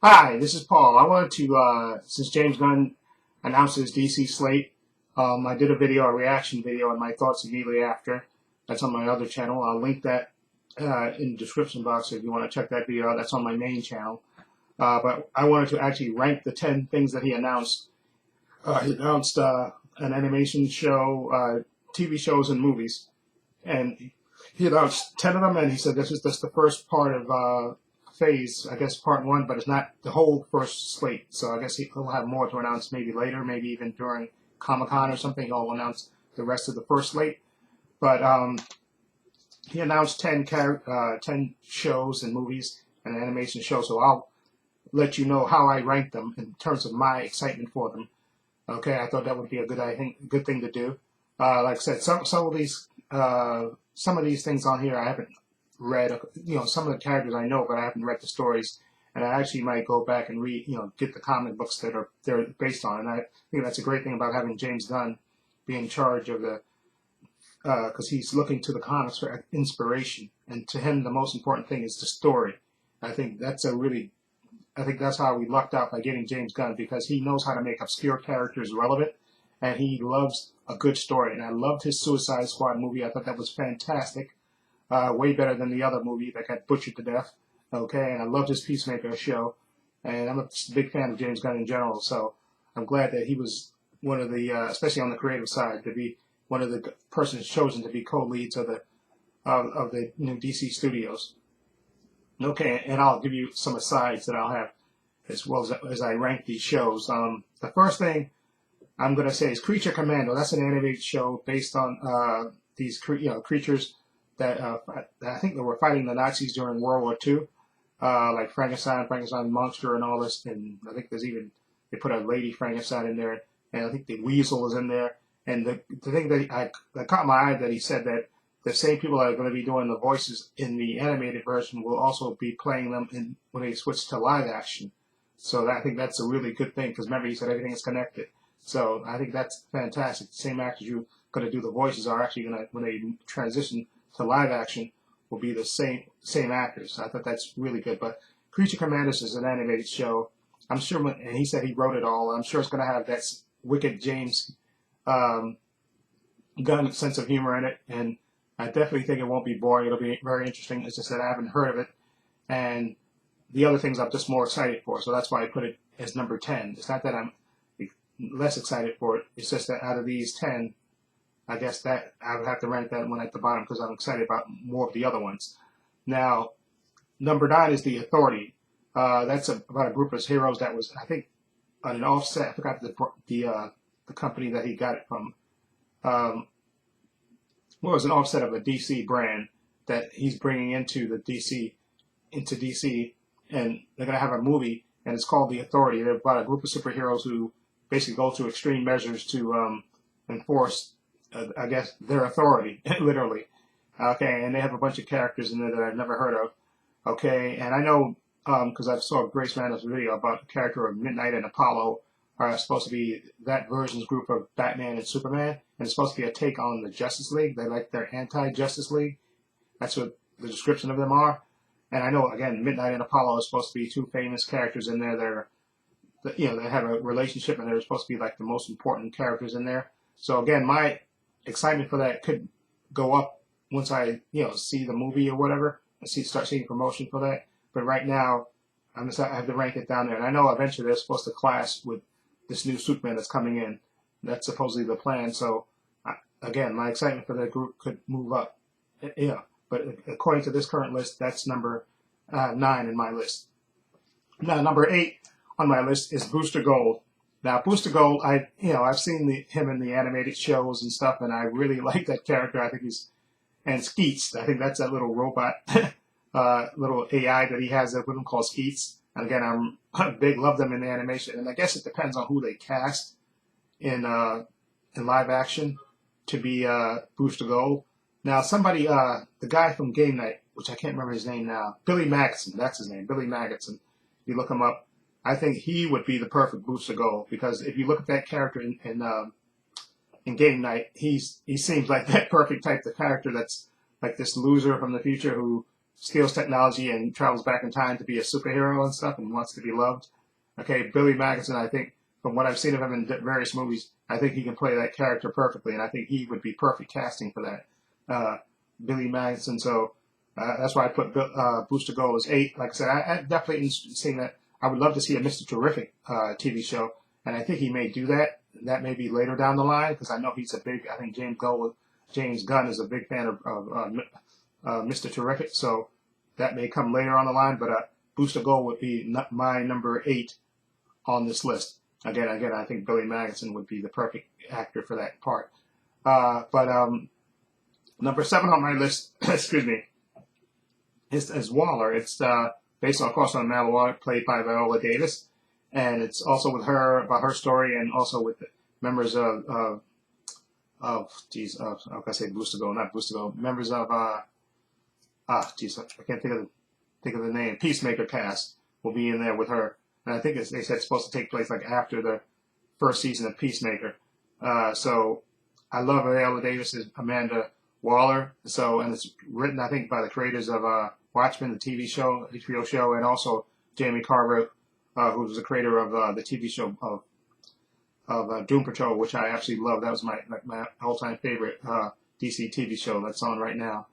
Hi, this is Paul. I wanted to, since James Gunn announced his DC Slate, I did a reaction video, and my thoughts immediately after. That's on my other channel. I'll link that in the description box if you want to check that video out. That's on my main channel. But I wanted to actually rank the 10 things that he announced. He announced an animation show, TV shows, and movies. And he announced 10 of them, and he said this is just the first part of phase, I guess part one, but it's not the whole first slate. So I guess he'll have more to announce maybe later, maybe even during Comic-Con or something. He'll announce the rest of the first slate. But he announced 10 shows and movies and an animation show, so I'll let you know how I rank them in terms of my excitement for them. Okay, I thought that would be a good thing to do. Like I said, some of these things on here I haven't read. Some of the characters I know, but I haven't read the stories, and I actually might go back and read, get the comic books that they're based on. And I think that's a great thing about having James Gunn be in charge of the, because he's looking to the comics for inspiration, and to him the most important thing is the story. I think that's how we lucked out by getting James Gunn, because he knows how to make obscure characters relevant, and he loves a good story. And I loved his Suicide Squad movie. I thought that was fantastic. Way better than the other movie that got butchered to death. Okay, and I loved his Peacemaker show. And I'm a big fan of James Gunn in general, so I'm glad that he was one of the, especially on the creative side, to be one of the persons chosen to be co-leads of the new DC studios. Okay, and I'll give you some asides that I'll have as well as I rank these shows. The first thing I'm going to say is Creature Commando. That's an animated show based on these creatures that I think they were fighting the Nazis during World War II, like Frankenstein monster, and all this. And I think they put a lady Frankenstein in there, and I think the Weasel is in there. And the thing that caught my eye, that he said that the same people that are going to be doing the voices in the animated version will also be playing them when they switch to live action. So I think that's a really good thing, because remember, he said everything is connected. So I think that's fantastic. The same actors you're going to do the voices are actually going to, when they transition to live action, will be the same actors. I thought that's really good. But Creature Commandos is an animated show. I'm sure, and he said he wrote it all. I'm sure it's going to have that wicked James Gunn sense of humor in it, and I definitely think it won't be boring. It'll be very interesting. As I said, I haven't heard of it, and the other things I'm just more excited for. So that's why I put it as number 10. It's not that I'm less excited for it. It's just that out of these 10, I guess that I would have to rank that one at the bottom, because I'm excited about more of the other ones. Now, number 9 is The Authority. That's about a group of heroes that was, I think, on an offset. I forgot the company that he got it from. It was an offset of a DC brand that he's bringing into DC, and they're going to have a movie, and it's called The Authority. They're about a group of superheroes who basically go to extreme measures to enforce, I guess, their authority, literally. Okay, and they have a bunch of characters in there that I've never heard of. Okay, and I know, because I saw Grace Randall's video about the character of Midnight and Apollo, are supposed to be that version's group of Batman and Superman, and it's supposed to be a take on the Justice League. They like their anti-Justice League. That's what the description of them are. And I know, again, Midnight and Apollo are supposed to be two famous characters in there. They have a relationship, and they're supposed to be like the most important characters in there. So again, my excitement for that could go up once I, see the movie or whatever, and start seeing promotion for that. But right now, I have to rank it down there. And I know eventually they're supposed to clash with this new Superman that's coming in. That's supposedly the plan. So again, my excitement for that group could move up. But according to this current list, that's number 9 in my list. Now, number 8 on my list is Booster Gold. Now, Booster Gold, I've seen him in the animated shows and stuff, and I really like that character. I think and Skeets. I think that's that little robot, little AI that he has with him called Skeets. And again, love them in the animation, and I guess it depends on who they cast in live action to be Booster Gold. Now, somebody, the guy from Game Night, which I can't remember his name now, Billy Magnuson, that's his name, Billy Magnuson. You look him up, I think he would be the perfect Booster Gold, because if you look at that character in Game Night, he seems like that perfect type of character that's like this loser from the future who steals technology and travels back in time to be a superhero and stuff and wants to be loved. Okay, Billy Magnuson, I think, from what I've seen of him in various movies, I think he can play that character perfectly, and I think he would be perfect casting for that. Billy Magnuson, so that's why I put Booster Gold as 8. Like I said, I definitely seen that. I would love to see a Mr. Terrific TV show, and I think he may do that. That may be later down the line, because I know he's a big, I think James Gunn is a big fan of Mr. Terrific, so that may come later on the line, but Booster Gold would be my number 8 on this list. Again, I think Billy Magnuson would be the perfect actor for that part. But number 7 on my list, excuse me, is Waller. It's based, of course, on Amanda Waller, played by Viola Davis, and it's also with her, about her story, and also with the members of how can I say Booster Gold, not Booster Gold, members of I can't think of the name. Peacemaker cast will be in there with her, and I think they said it's supposed to take place like after the first season of Peacemaker. So I love Viola Davis as Amanda Waller. So, and it's written, I think, by the creators of Watchmen, the TV show, HBO show, and also Jamie Carver, who was the creator of the TV show of Doom Patrol, which I absolutely love. That was my all-time favorite DC TV show that's on right now.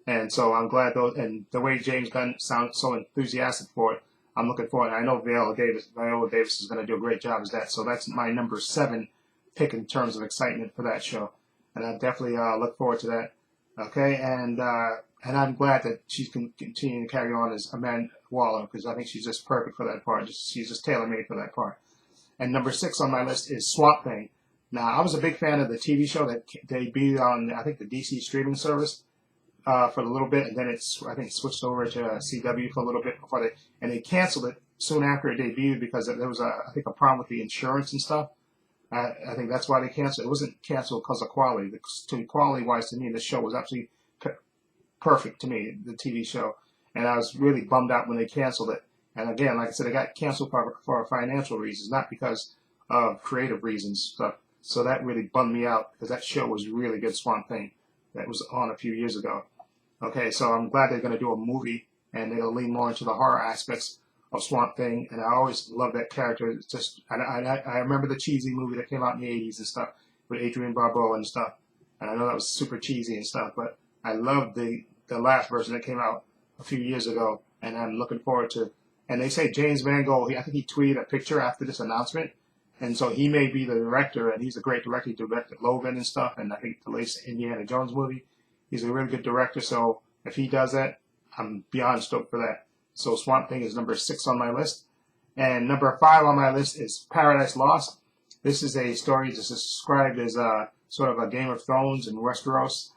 And so I'm glad and the way James Gunn sounds so enthusiastic for it, I'm looking forward. I know Viola Davis is going to do a great job as that. So that's my number 7 pick in terms of excitement for that show. And I definitely look forward to that. Okay, and I'm glad that she's continuing to carry on as Amanda Waller, because I think she's just perfect for that part. She's just tailor-made for that part. And number 6 on my list is Swamp Thing. Now, I was a big fan of the TV show that debuted on, I think, the DC streaming service for a little bit, and then I think switched over to CW for a little bit before they canceled it soon after it debuted because there was I think a problem with the insurance and stuff. I think that's why they canceled. It wasn't canceled because of quality. Quality-wise, to me, the show was absolutely perfect to me, the TV show. And I was really bummed out when they canceled it. And again, like I said, it got canceled for financial reasons, not because of creative reasons. So that really bummed me out because that show was really good, Swamp Thing, that was on a few years ago. Okay, so I'm glad they're going to do a movie and they're going to lean more into the horror aspects of Swamp Thing, and I always love that character. It's just, I remember the cheesy movie that came out in the 80s and stuff with Adrienne Barbeau and stuff, and I know that was super cheesy and stuff, but I love the last version that came out a few years ago, and I'm looking forward to. And they say James Mangold, I think he tweeted a picture after this announcement, and so he may be the director, and he's a great director. He directed Logan and stuff, and I think the latest Indiana Jones movie. He's a really good director, so if he does that, I'm beyond stoked for that. So Swamp Thing is number 6 on my list. And number 5 on my list is Paradise Lost. This is a story that's described as sort of a Game of Thrones in Westeros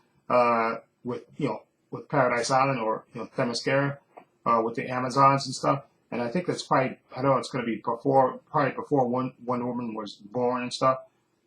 with Paradise Island or Themyscira with the Amazons and stuff. And I think that's probably, I know it's going to be before Wonder Woman was born and stuff,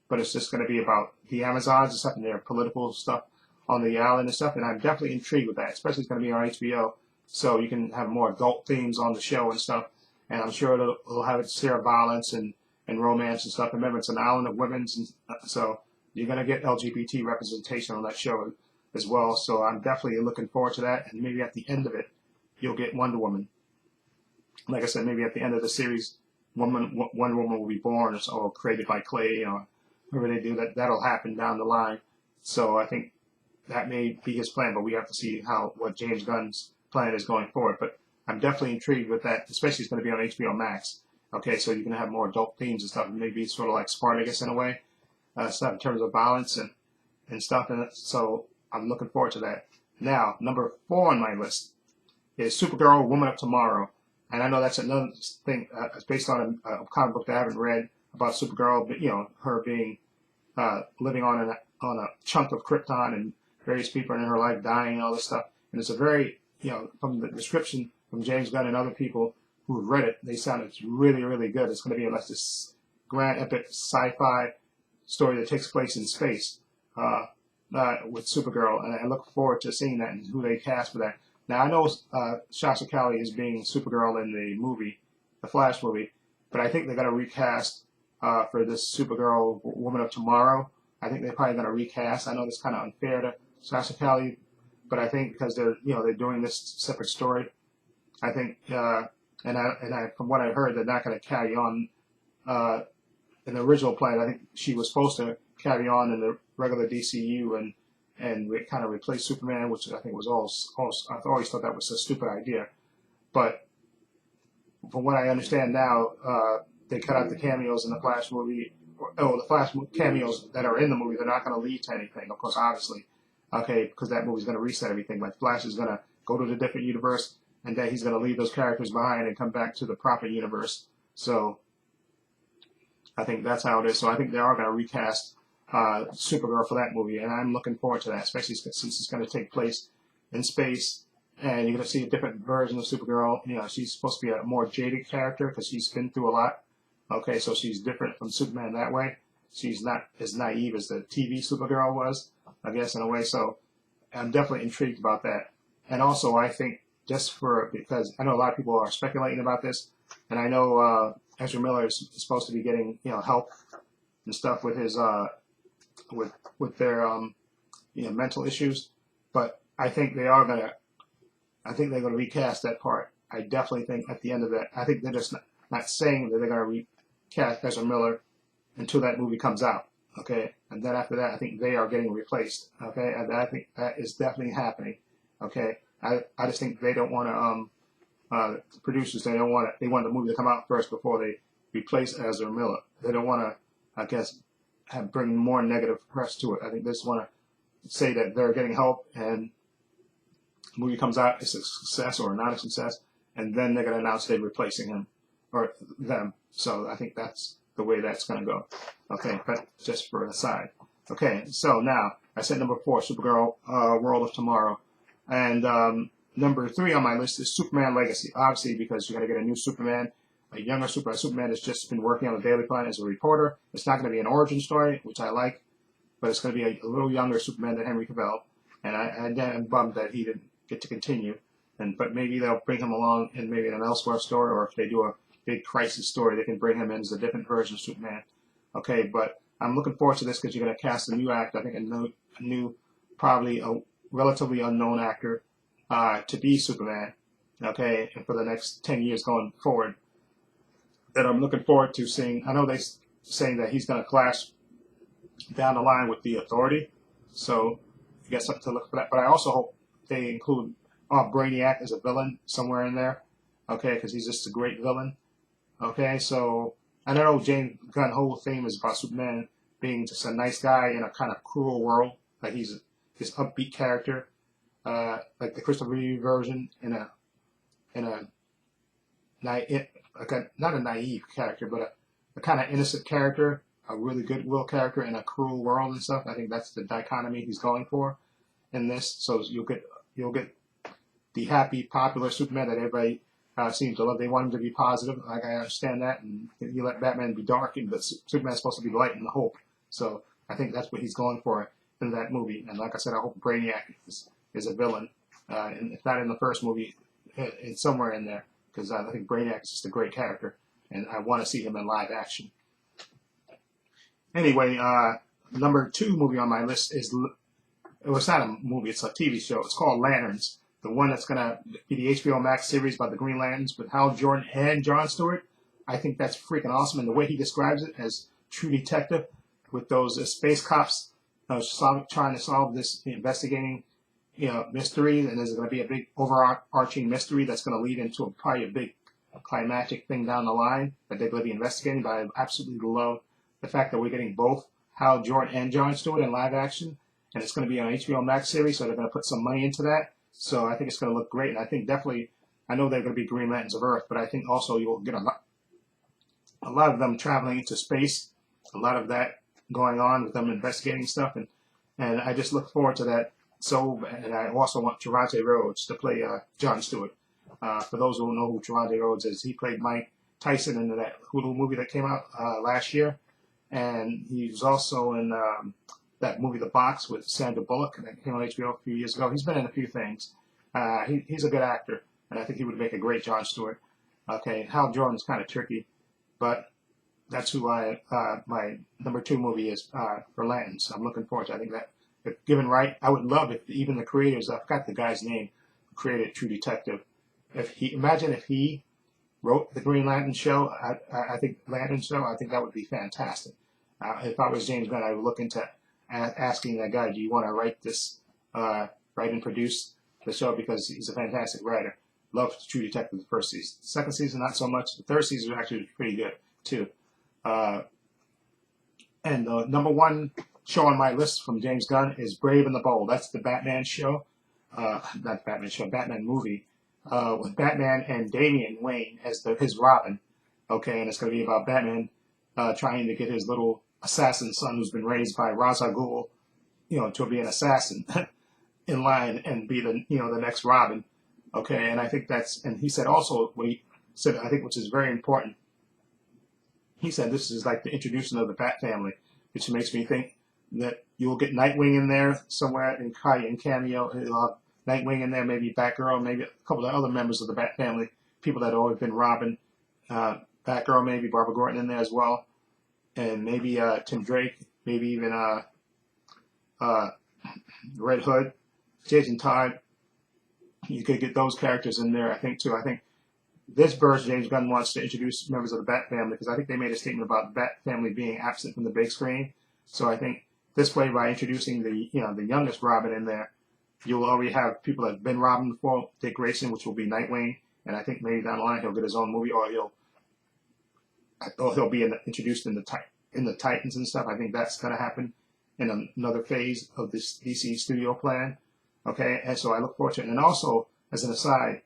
but it's just going to be about the Amazons and stuff and their political stuff on the island and stuff. And I'm definitely intrigued with that, especially it's going to be on HBO. So you can have more adult themes on the show and stuff. And I'm sure it'll have its share of violence and romance and stuff. Remember, it's an island of women's, and so you're going to get LGBT representation on that show as well. So I'm definitely looking forward to that. And maybe at the end of it, you'll get Wonder Woman. Like I said, maybe at the end of the series, Wonder Woman will be born or created by Clay, whoever they do that. That'll happen down the line. So I think that may be his plan, but we have to see what James Gunn's plan is going forward. But I'm definitely intrigued with that, especially it's going to be on HBO Max. Okay, so you can have more adult themes and stuff. Maybe it's sort of like Spartacus in a way, stuff in terms of violence and stuff. And so I'm looking forward to that. Now, number 4 on my list is Supergirl, Woman of Tomorrow. And I know that's another thing. It's based on a comic book that I haven't read about Supergirl, but her being living on a chunk of Krypton and various people in her life dying and all this stuff. And it's a very, from the description from James Gunn and other people who've read it, they sound it's really, really good. It's going to be like this grand epic sci-fi story that takes place in space with Supergirl, and I look forward to seeing that and who they cast for that. Now I know Sasha Calle is being Supergirl in the movie, the Flash movie, but I think they're going to recast for this Supergirl, Woman of Tomorrow. I think they're probably going to recast. I know it's kind of unfair to Sasha Calle But I think because they're doing this separate story, I think from what I heard, they're not going to carry on in the original plan. I think she was supposed to carry on in the regular DCU and kind of replace Superman, which I think was all I always thought that was a stupid idea. But from what I understand now, they cut out the cameos in the Flash movie. The Flash cameos that are in the movie, they're not going to lead to anything, of course, obviously. Okay, because that movie's going to reset everything. Like Flash is going to go to the different universe, and then he's going to leave those characters behind and come back to the proper universe. So I think that's how it is. So I think they are going to recast Supergirl for that movie, and I'm looking forward to that, especially since it's going to take place in space, and you're going to see a different version of Supergirl. She's supposed to be a more jaded character because she's been through a lot. Okay, so she's different from Superman that way. She's not as naive as the TV Supergirl was, I guess, in a way. So I'm definitely intrigued about that. And also, I think because I know a lot of people are speculating about this, and I know Ezra Miller is supposed to be getting help and stuff with his with their mental issues, but I think they're going to recast that part. I definitely think at the end of that, I think they're just not saying that they're going to recast Ezra Miller until that movie comes out. Okay, and then after that, I think they are getting replaced. Okay, and I think that is definitely happening. Okay, I just think they don't want to. The producers, they want the movie to come out first before they replace Ezra Miller. They don't want to, I guess, bring more negative press to it. I think they just want to say that they're getting help and the movie comes out, it's a success or not a success, and then they're going to announce they're replacing him or them. So I think that's the way that's going to go. Okay, but just for an aside. Okay, so now I said number 4, Supergirl, World of Tomorrow. And number 3 on my list is Superman Legacy. Obviously, because you're going to get a new Superman, a younger Superman. Superman has just been working on the Daily Planet as a reporter. It's not going to be an origin story, which I like, but it's going to be a little younger Superman than Henry Cavill. And I'm bummed that he didn't get to continue. But maybe they'll bring him along in maybe an elsewhere story, or if they do a big crisis story, they can bring him in as a different version of Superman. Okay, but I'm looking forward to this because you're going to cast a new actor. I think a new, probably a relatively unknown actor to be Superman. Okay, and for the next 10 years going forward, that I'm looking forward to seeing. I know they're saying that he's going to clash down the line with the Authority, so you got something to look for that. But I also hope they include Brainiac as a villain somewhere in there. Okay, because he's just a great villain. Okay, so I know James Gunn whole theme is about Superman being just a nice guy in a kind of cruel world. Like he's this upbeat character, like the Christopher Reeve version not a naive character, but a kind of innocent character, a really goodwill character in a cruel world and stuff. I think that's the dichotomy he's going for in this. So you'll get the happy, popular Superman that everybody seems to love. They want him to be positive. Like I understand that, and you let Batman be dark, but Superman's supposed to be light and hope. So I think that's what he's going for in that movie. And like I said, I hope Brainiac is a villain, and if not in the first movie, it's somewhere in there, because I think Brainiac is just a great character, and I want to see him in live action. Anyway, number 2 movie on my list is, it's not a movie, it's a TV show. It's called Lanterns. The one that's going to be the HBO Max series about the Green Lanterns with Hal Jordan and Jon Stewart. I think that's freaking awesome. And the way he describes it as true detective with those space cops trying to solve this investigating mystery. And there's going to be a big overarching mystery that's going to lead into probably a big climactic thing down the line that they're going to be investigating. But I absolutely love the fact that we're getting both Hal Jordan and Jon Stewart in live action. And it's going to be an HBO Max series, so they're going to put some money into that. So I think it's going to look great, and I think definitely, I know they're going to be Green Lanterns of Earth, but I think also you'll get a lot of them traveling into space, a lot of that going on with them investigating stuff, and I just look forward to that. So, and I also want Trevante Rhodes to play Jon Stewart. For those who don't know who Trevante Rhodes is, he played Mike Tyson in that Hulu movie that came out last year, and he was also in that movie, The Box, with Sandra Bullock, that came on HBO a few years ago. He's been in a few things. He's a good actor, and I think he would make a great Jon Stewart. Okay, Hal Jordan's kind of tricky, but that's who my number 2 movie is for Lanterns. I'm looking forward to it. I think that if given right, I would love if even the creators, I forgot the guy's name, who created True Detective. Imagine if he wrote the Green Lantern show. I think that would be fantastic. If I was James Gunn, I would look into asking that guy, do you want to write this, write and produce the show, because he's a fantastic writer. Loved True Detective the first season. The second season, not so much. The third season actually was pretty good too. And the number one show on my list from James Gunn is Brave and the Bold. That's the Batman show, not Batman show, Batman movie, with Batman and Damian Wayne as his Robin. Okay, and it's going to be about Batman trying to get his little assassin son, who's been raised by Ra's al Ghul, to be an assassin in line and be the the next Robin. Okay, and I think and he said also what he said, I think, which is very important. He said this is like the introduction of the Bat family, which makes me think that you'll get Nightwing in there somewhere in cameo. You'll have Nightwing in there, maybe Batgirl, maybe a couple of other members of the Bat family, people that have always been Robin. Batgirl, maybe Barbara Gordon in there as well, and maybe Tim Drake, maybe even Red Hood, Jason Todd. You could get those characters in there, I think, too. I think this verse, James Gunn wants to introduce members of the Bat family, because I think they made a statement about the Bat family being absent from the big screen. So I think this way, by introducing the youngest Robin in there, you'll already have people that have been Robin before, Dick Grayson, which will be Nightwing, and I think maybe down the line he'll get his own movie, or he'll be introduced in the Titans and stuff. I think that's going to happen in another phase of this DC studio plan. Okay, and so I look forward to it. And also, as an aside,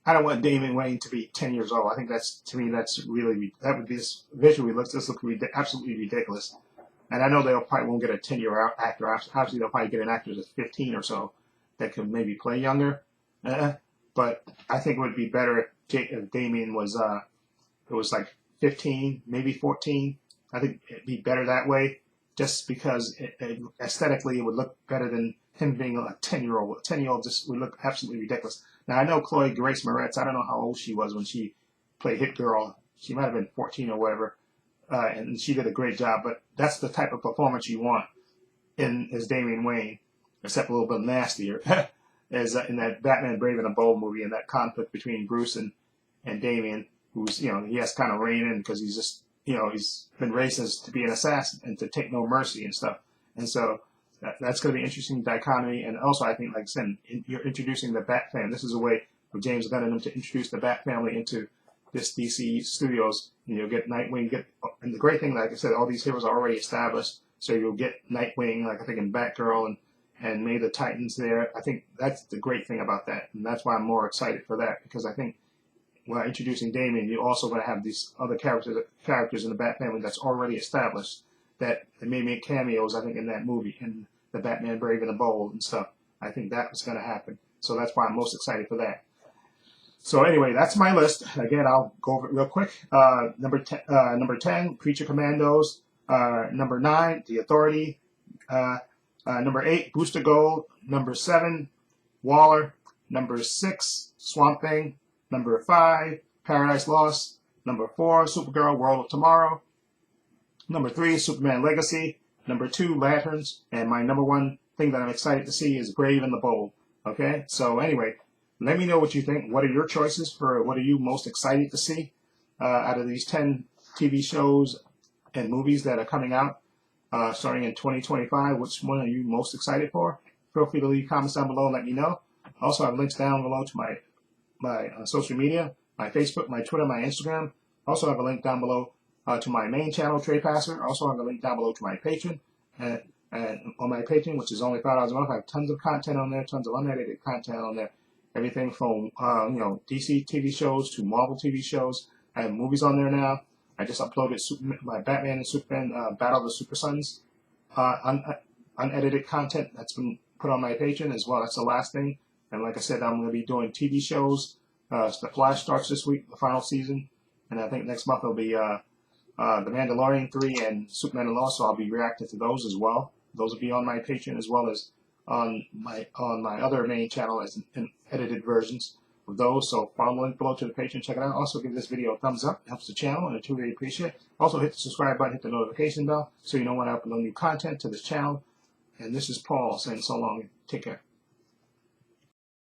I don't want Damian Wayne to be 10 years old. I think that would be visually this look absolutely ridiculous. And I know they probably won't get a 10-year actor. Obviously, they'll probably get an actor that's 15 or so that can maybe play younger. But I think it would be better if Damian was it was like 15, maybe 14. I think it'd be better that way, just because aesthetically it would look better than him being a 10-year-old. A 10-year-old just would look absolutely ridiculous. Now, I know Chloe Grace Moretz, I don't know how old she was when she played Hit Girl. She might have been 14 or whatever, and she did a great job. But that's the type of performance you want as Damian Wayne, except a little bit nastier, as in that Batman Brave and the Bold movie, and that conflict between Bruce and Damian, who's, he has to kind of rein in because he's just, he's been raised to be an assassin and to take no mercy and stuff. And so that's going to be an interesting dichotomy. And also, I think, like I said, you're introducing the Bat family. This is a way for James Gunn and them to introduce the Bat family into this DC Studios. And you'll get Nightwing. And the great thing, like I said, all these heroes are already established. So you'll get Nightwing, like I think in Batgirl, and maybe the Titans there. I think that's the great thing about that. And that's why I'm more excited for that, because I think while introducing Damian, you're also going to have these other characters in the Bat family that's already established that they may make cameos, I think, in that movie, in the Batman Brave and the Bold and stuff. I think that was going to happen. So that's why I'm most excited for that. So anyway, that's my list. Again, I'll go over it real quick. Number 10, Creature Commandos. Number 9, The Authority. Number 8, Booster Gold. Number 7, Waller. Number 6, Swamp Thing. Number 5, Paradise Lost. Number 4, Supergirl, World of Tomorrow. Number 3, Superman Legacy. Number 2, Lanterns. And my number 1 thing that I'm excited to see is Brave and the Bold. Okay? So anyway, let me know what you think. What are your choices for what are you most excited to see out of these 10 TV shows and movies that are coming out starting in 2025? Which one are you most excited for? Feel free to leave comments down below and let me know. Also, I have links down below to my social media, my Facebook, my Twitter, my Instagram. Also, I have a link down below to my main channel, Trepacer. Also, I have a link down below to my Patreon. And on my Patreon, which is only $5 a month, I have tons of content on there, tons of unedited content on there. Everything from DC TV shows to Marvel TV shows. I have movies on there now. I just uploaded my Batman and Superman Battle of the Super Sons unedited content that's been put on my Patreon as well. That's the last thing. And like I said, I'm going to be doing TV shows. The Flash starts this week, the final season. And I think next month will be The Mandalorian 3 and Superman and Lost, so I'll be reacting to those as well. Those will be on my Patreon as well as on my other main channel as in edited versions. of those. So follow the link below to the page and check it out. Also, give this video a thumbs up. It helps the channel, and I truly appreciate it. Also, hit the subscribe button, hit the notification bell, so you know when I upload new content to this channel. And this is Paul saying so long. Take care.